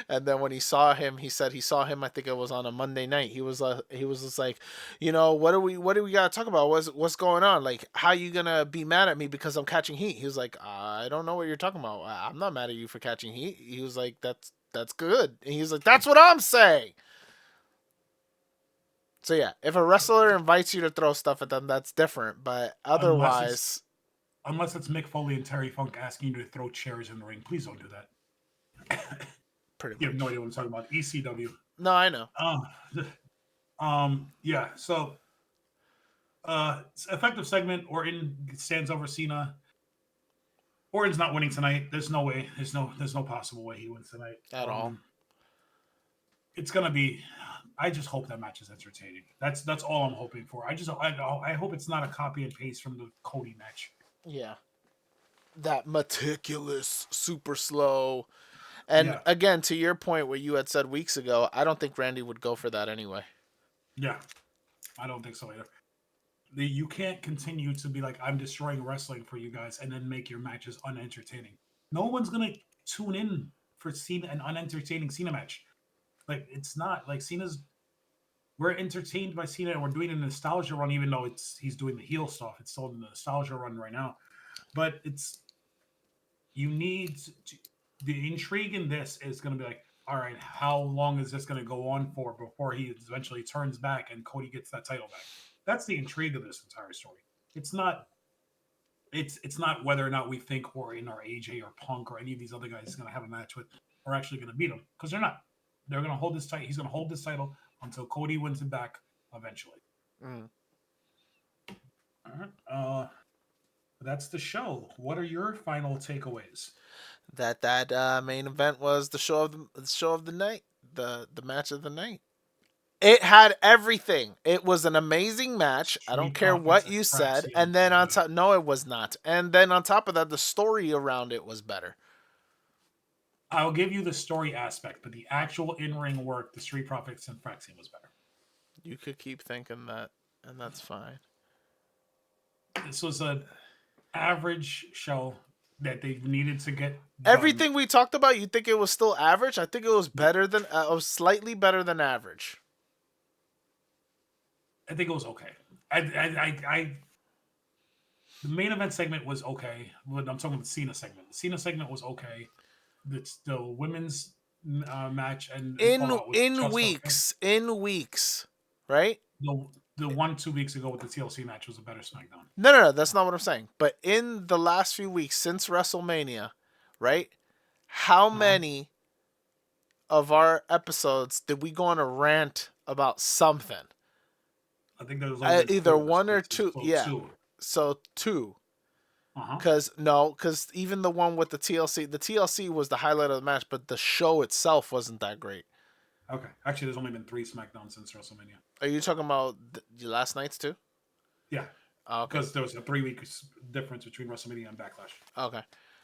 S1: And then when he saw him, he said he saw him, I think it was on a Monday night. He was just like, what do we got to talk about? What's going on? Like, how you going to be mad at me because I'm catching heat? He was like, I don't know what you're talking about. I'm not mad at you for catching heat. He was like, that's good. And he was like, that's what I'm saying. So yeah, if a wrestler invites you to throw stuff at them, that's different. But otherwise,
S2: unless it's Mick Foley and Terry Funk asking you to throw chairs in the ring, please don't do that.
S1: pretty much.
S2: You have no idea what I'm talking about. ECW.
S1: No, I know.
S2: Yeah. So, effective segment. Orton stands over Cena. Orton's not winning tonight. There's no way. There's no possible way he wins tonight
S1: At all.
S2: It's gonna be. I just hope that match is entertaining. That's all I'm hoping for. I hope it's not a copy and paste from the Cody match.
S1: Yeah. That meticulous, super slow. And again, to your point, what you had said weeks ago, I don't think Randy would go for that anyway.
S2: Yeah, I don't think so either. You can't continue to be like, I'm destroying wrestling for you guys, and then make your matches unentertaining. No one's gonna tune in for Cena an unentertaining Cena match. Like, it's not like we're entertained by Cena, and we're doing a nostalgia run, even though he's doing the heel stuff. It's still the nostalgia run right now, but you need the intrigue in this is going to be like, all right, how long is this going to go on for before he eventually turns back and Cody gets that title back? That's the intrigue of this entire story. It's not whether or not we think Orton or AJ or Punk or any of these other guys is going to have a match with or actually going to beat him, because they're not. They're going to hold this title. He's going to hold this title until Cody wins it back eventually. All right. That's the show. What are your final takeaways?
S1: That main event was the show of the night, the match of the night. It had everything. It was an amazing match. I don't care what you said. And then on top, no, it was not. And then on top of that, the story around it was better.
S2: I'll give you the story aspect, but the actual in-ring work, the Street Profits and Fraxiom was better.
S1: You could keep thinking that, and that's fine.
S2: This was an average show that they needed to get
S1: done. Everything we talked about, you think it was still average? I think it was better than, slightly better than average.
S2: I think it was okay. The main event segment was okay. I'm talking about the Cena segment. The Cena segment was okay. The women's match and
S1: in weeks, right?
S2: The 1-2 weeks ago with the TLC match was a better SmackDown.
S1: No, that's not what I'm saying. But in the last few weeks since WrestleMania, right? How many of our episodes did we go on a rant about something?
S2: I think there was
S1: either one or two. Yeah. So 2. Because even the one with the TLC was the highlight of the match, but the show itself wasn't that great.
S2: Okay. Actually, there's only been 3 SmackDowns since WrestleMania.
S1: Are you talking about the last night's too?
S2: Yeah. Because there was a 3-week difference between WrestleMania and Backlash.
S1: Okay.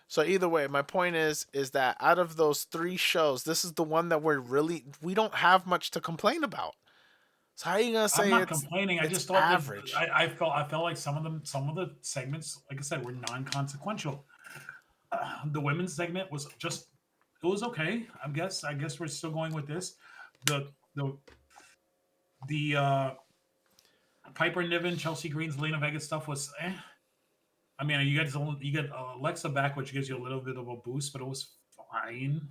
S1: So either way, my point is that out of those 3 shows, this is the one that we don't have much to complain about. So how are you gonna say
S2: I'm not complaining? I just thought
S1: average.
S2: I felt like some of the segments, like I said, were non-consequential. The women's segment was it was okay. I guess we're still going with this. The Piper Niven, Chelsea Green, Zelina Vega stuff was I mean, you get Alexa back, which gives you a little bit of a boost, but it was fine.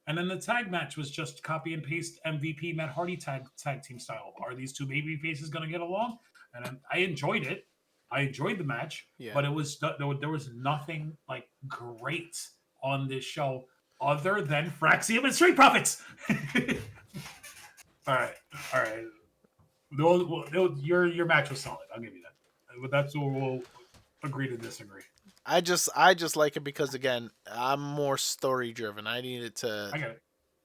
S2: And then the tag match was just copy and paste MVP Matt Hardy tag team style. Are these 2 baby faces going to get along? And I enjoyed it. I enjoyed the match, but it was there was nothing like great on this show other than Fraxiom and Street Profits. All right. Your match was solid. I'll give you that. But that's where we'll agree to disagree.
S1: I just like it because, again, I'm more story driven. I needed to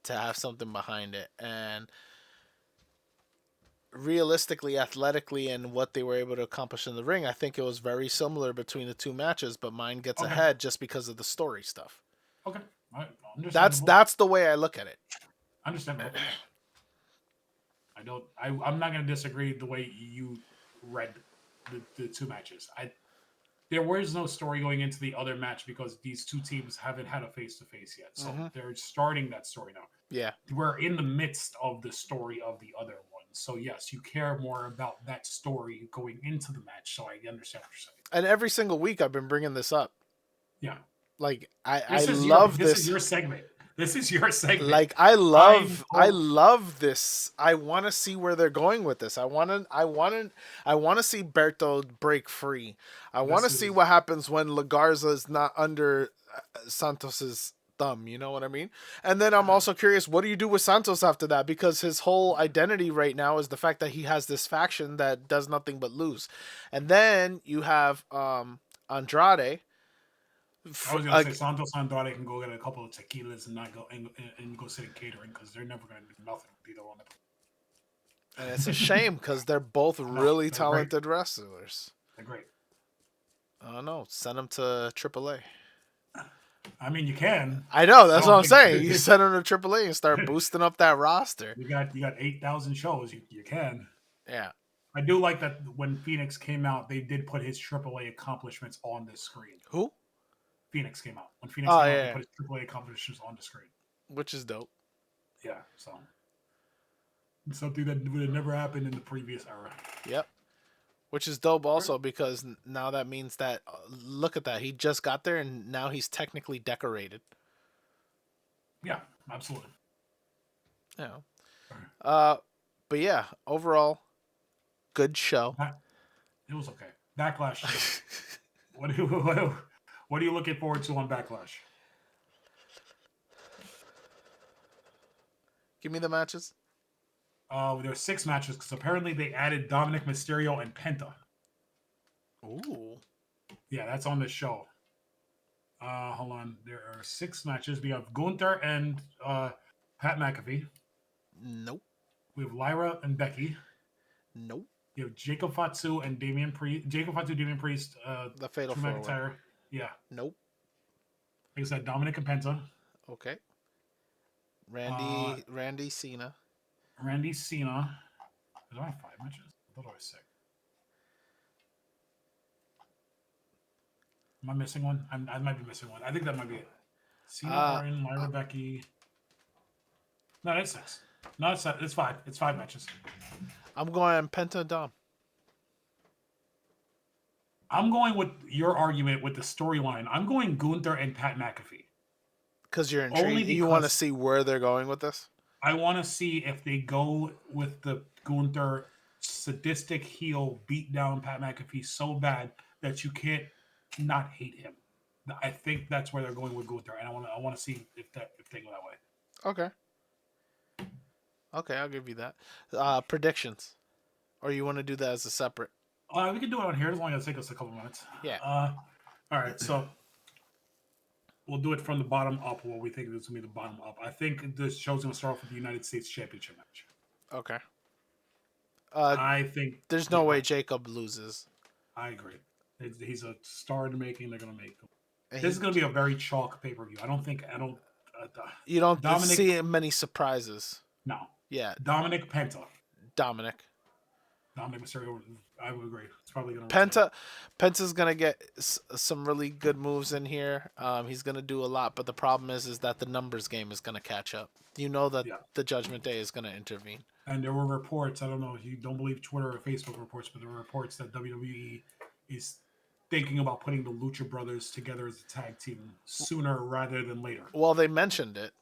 S1: have something behind it, and realistically, athletically, and what they were able to accomplish in the ring, I think it was very similar between the 2 matches. But mine gets ahead just because of the story stuff.
S2: Okay, all right.
S1: That's the way I look at it.
S2: Understandable. I'm not going to disagree the way you read the 2 matches. There was no story going into the other match because these 2 teams haven't had a face-to-face yet. So they're starting that story now.
S1: Yeah.
S2: We're in the midst of the story of the other one. So, yes, you care more about that story going into the match. So I understand what you're saying.
S1: And every single week I've been bringing this up.
S2: Yeah.
S1: Like, I love this.
S2: This is your segment. This is your segment.
S1: Like I love this. I want to see where they're going with this. I want to see Berto break free. I want to see what happens when Garza is not under Santos's thumb. You know what I mean? And then I'm also curious, what do you do with Santos after that? Because his whole identity right now is the fact that he has this faction that does nothing but lose. And then you have Andrade.
S2: I was gonna say Santos Andrade can go get a couple of tequilas and not go and go sit in catering because they're never gonna do nothing with either one of them.
S1: And it's a shame because they're both really talented wrestlers.
S2: They're great.
S1: I don't know. Send them to AAA.
S2: I mean, you can.
S1: I know. That's what I'm saying. You send them to AAA and start boosting up that roster.
S2: You got 8,000 shows. You can.
S1: Yeah.
S2: I do like that when Fenix came out, they did put his AAA accomplishments on the screen.
S1: Who?
S2: Phoenix came out. When Phoenix came out, they put his AAA accomplishments on the screen.
S1: Which is dope.
S2: Yeah, so. It's something that would have never happened in the previous era.
S1: Yep. Which is dope also because now that means that, look at that. He just got there and now he's technically decorated.
S2: Yeah, absolutely.
S1: Yeah. But yeah, overall, good show.
S2: It was okay. Backlash. What are you looking forward to on Backlash?
S1: Give me the matches.
S2: There are 6 matches because apparently they added Dominic Mysterio and Penta.
S1: Ooh.
S2: Yeah, that's on the show. Hold on. There are 6 matches. We have Gunther and Pat McAfee.
S1: Nope.
S2: We have Lyra and Becky.
S1: Nope.
S2: You have Jacob Fatu and Damien Priest. Damian Priest.
S1: The Fatal 4-Way.
S2: Yeah.
S1: Nope.
S2: Like I said, Dominic and Penta.
S1: Okay. Randy Cena.
S2: Randy Cena. Is there only 5 matches? I thought I was 6. Am I missing one? I might be missing one. I think that might be it. Cena, Orton, Lyra, Becky. No, that's 6. No, it's 5. It's 5 matches.
S1: I'm going Penta Dom.
S2: I'm going with your argument with the storyline. I'm going Gunther and Pat McAfee.
S1: Because you're intrigued. You want to see where they're going with this?
S2: I want to see if they go with the Gunther sadistic heel beat down Pat McAfee so bad that you can't not hate him. I think that's where they're going with Gunther, and I want to see if they go that way.
S1: Okay, I'll give you that. Predictions, or you want to do that as a separate?
S2: We can do it on here as long as it takes us a couple minutes.
S1: Yeah.
S2: All right, so we'll do it from the bottom up. What we think is going to be the bottom up. I think this show's going to start off with the United States Championship match.
S1: Okay.
S2: I think
S1: there's no way Jacob loses.
S2: I agree. He's a star in the making. They're going to make him. This is going to be a very chalk pay-per-view.
S1: You don't see many surprises.
S2: No.
S1: Yeah.
S2: Dominic Penta.
S1: Dominic
S2: Mysterio. I would agree. It's probably going
S1: to. Penta's going to get some really good moves in here. He's going to do a lot, but the problem is that the numbers game is going to catch up. You know that the Judgment Day is going to intervene.
S2: And there were reports. I don't know if you don't believe Twitter or Facebook reports, but there were reports that WWE is thinking about putting the Lucha Brothers together as a tag team sooner rather than later.
S1: Well, they mentioned it.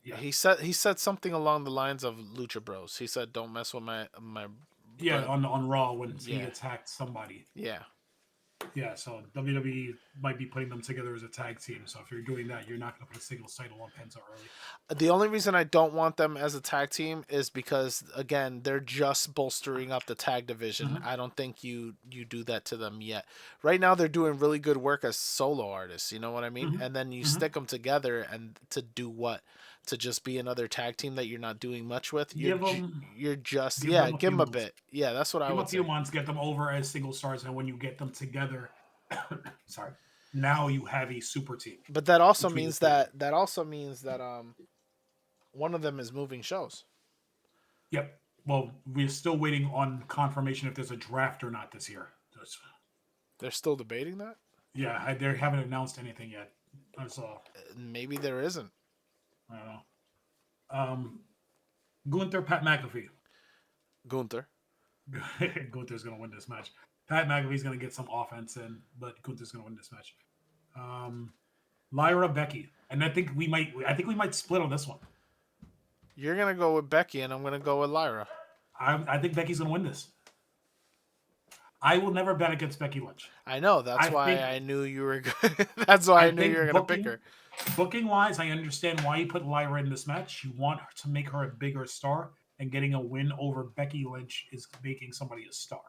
S2: Yeah.
S1: He said something along the lines of Lucha Bros. He said, "Don't mess with my."
S2: Yeah, on Raw when he attacked somebody.
S1: Yeah.
S2: Yeah, so WWE might be putting them together as a tag team. So if you're doing that, you're not going to put a singles title on Penta early.
S1: The only reason I don't want them as a tag team is because, again, they're just bolstering up the tag division. Mm-hmm. I don't think you do that to them yet. Right now, they're doing really good work as solo artists. You know what I mean? Mm-hmm. And then you stick them together and to do what? To just be another tag team that you're not doing much with. Give them a bit. Yeah, that's what I would say.
S2: Give them a few months, get them over as single stars, and when you get them together, now you have a super team.
S1: But that also means that one of them is moving shows.
S2: Yep. Well, we're still waiting on confirmation if there's a draft or not this year.
S1: They're still debating that?
S2: Yeah, they haven't announced anything yet.
S1: Maybe there isn't.
S2: I don't know. Gunther, Pat McAfee.
S1: Gunther's
S2: going to win this match. Pat McAfee's going to get some offense in, but Gunther's going to win this match. Lyra, Becky. And I think we might split on this one.
S1: You're gonna go with Becky, and I'm gonna go with Lyra.
S2: I think Becky's gonna win this. I will never bet against Becky Lynch.
S1: I know. That's
S2: I
S1: why
S2: think
S1: I knew you were. That's why I knew you were gonna pick her.
S2: Booking wise, I understand why you put Lyra in this match. You want to make her a bigger star, and getting a win over Becky Lynch is making somebody a star.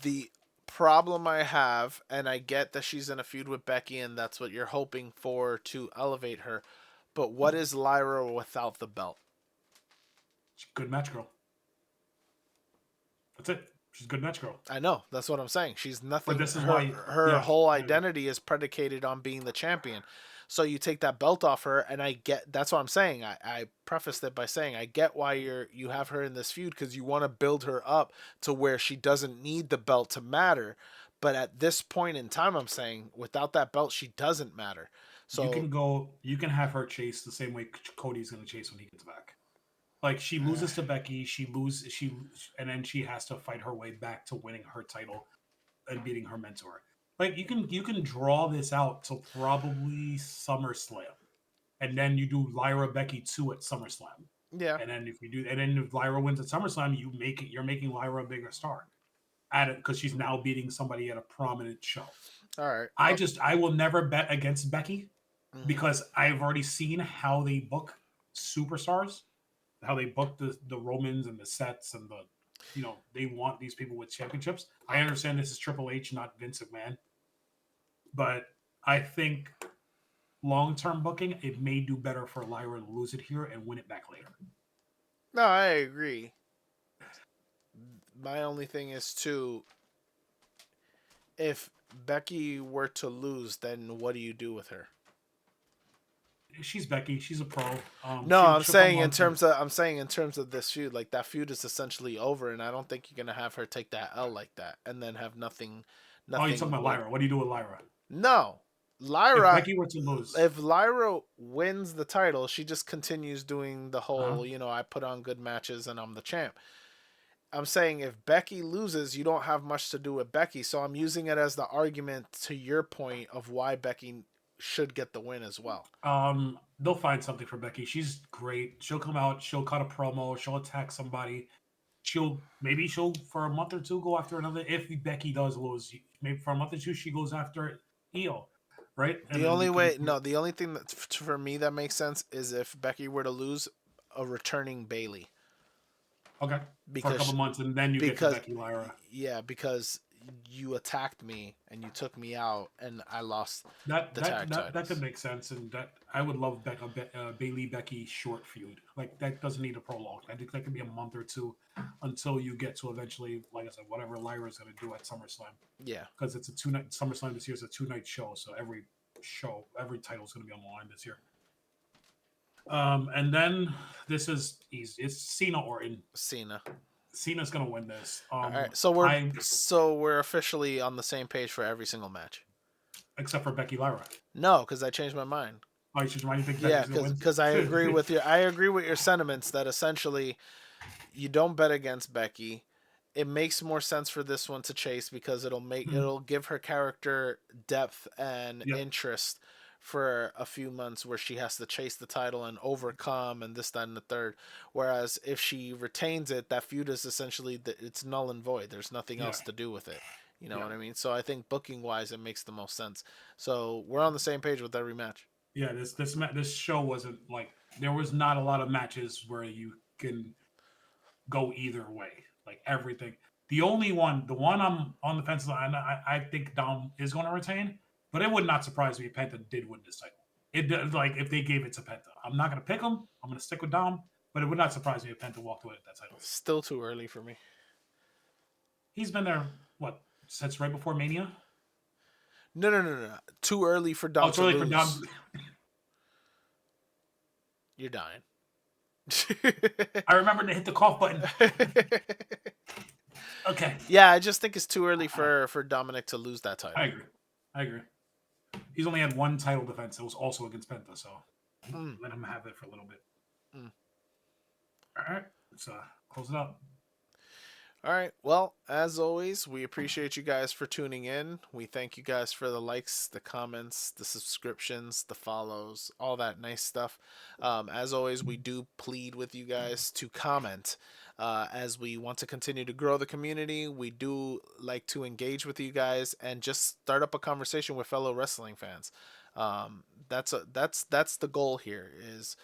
S1: The problem I have, and I get that she's in a feud with Becky, and that's what you're hoping for to elevate her. But what is Lyra without the belt?
S2: She's a good match girl. That's it. She's a good match girl.
S1: I know. That's what I'm saying. She's nothing.
S2: But this is
S1: her whole identity is predicated on being the champion. So you take that belt off her, and I get. That's what I'm saying. I prefaced it by saying I get why you have her in this feud, because you want to build her up to where she doesn't need the belt to matter. But at this point in time, I'm saying without that belt, she doesn't matter. So
S2: you can have her chase the same way Cody's going to chase when he gets back. Like, she loses to Becky, and then she has to fight her way back to winning her title and beating her mentor. Like, you can draw this out to probably SummerSlam, and then you do Lyra Becky 2 at SummerSlam.
S1: Yeah.
S2: And then if Lyra wins at SummerSlam, you're making Lyra a bigger star at it, because she's now beating somebody at a prominent show.
S1: All right.
S2: I will never bet against Becky, because I've already seen how they book superstars. How they book the Romans and the Sets and they want these people with championships. I understand this is Triple H, not Vince McMahon. But I think long-term booking, it may do better for Lyra to lose it here and win it back later.
S1: No, I agree. My only thing is, too, if Becky were to lose, then what do you do with her?
S2: She's Becky. She's a pro.
S1: No, I'm saying in terms of this feud, like that feud is essentially over, and I don't think you're gonna have her take that L like that and then have nothing.
S2: Oh, you're talking about Lyra. What do you do with Lyra?
S1: No, Lyra.
S2: If Becky were to lose,
S1: if Lyra wins the title, she just continues doing the whole, I put on good matches and I'm the champ. I'm saying if Becky loses, you don't have much to do with Becky, so I'm using it as the argument to your point of why Becky should get the win as well.
S2: They'll find something for Becky. She's great. She'll come out, she'll cut a promo, she'll attack somebody. She'll for a month or two go after another. If Becky does lose, maybe for a month or two she goes after Io, right?
S1: The only thing that for me that makes sense is if Becky were to lose, a returning Bayley.
S2: Okay. For a couple months, and then you get to Becky Lyra.
S1: Yeah, because you attacked me and you took me out, and I lost the tag titles.
S2: That could make sense, and that I would love Bayley Becky short feud. Like, that doesn't need a prolong. I think that could be a month or two until you get to eventually, like I said, whatever Lyra's going to do at SummerSlam.
S1: Yeah,
S2: because it's a 2-night SummerSlam this year is a 2-night show, so every title is going to be on the line this year. And then this is easy. It's Cena Orton. Cena's gonna win this.
S1: All right, so we're officially on the same page for every single match,
S2: except for Becky Lyra.
S1: No, because I changed my mind.
S2: Oh, you changed your mind? You think
S1: Becky's gonna win? Because I agree with you. I agree with your sentiments that essentially you don't bet against Becky. It makes more sense for this one to chase because it'll give her character depth and interest for a few months where she has to chase the title and overcome and this, that, and the third. Whereas if she retains it, that feud is essentially it's null and void. There's nothing else to do with it. You know what I mean? So I think booking wise, it makes the most sense. So we're on the same page with every match. Yeah,
S2: this show wasn't like there was not a lot of matches where you can go either way. Like everything. The one I'm on the fence line, I think Dom is going to retain. But it would not surprise me if Penta did win this title. If they gave it to Penta. I'm not going to pick him. I'm going to stick with Dom. But it would not surprise me if Penta walked away with that title.
S1: Still too early for me.
S2: He's been there, since right before Mania?
S1: No. Too early for Dom to lose. For Dom. You're dying.
S2: I remember to hit the cough button. Okay.
S1: Yeah, I just think it's too early for Dominic to lose that title.
S2: I agree. He's only had one title defense. It was also against Penta, so let him have it for a little bit. All right, let's close it up.
S1: All right. Well, as always, we appreciate you guys for tuning in. We thank you guys for the likes, the comments, the subscriptions, the follows, all that nice stuff. As always, we do plead with you guys to comment as we want to continue to grow the community. We do like to engage with you guys and just start up a conversation with fellow wrestling fans. That's the goal here. Is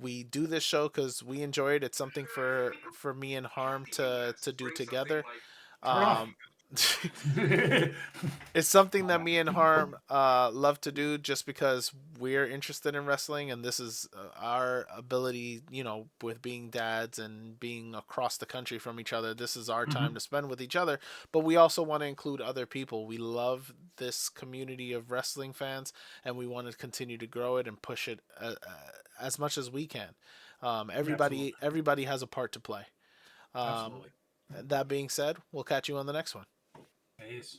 S1: we do this show because we enjoy it. It's something for me and Harm to do together.
S2: Turn off.
S1: Um, it's something that me and Harm love to do just because we're interested in wrestling, and this is our ability, with being dads and being across the country from each other. This is our time to spend with each other, but we also want to include other people. We love this community of wrestling fans, and we want to continue to grow it and push it as much as we can. Everybody has a part to play.
S2: Absolutely.
S1: That being said, we'll catch you on the next one.
S2: Peace.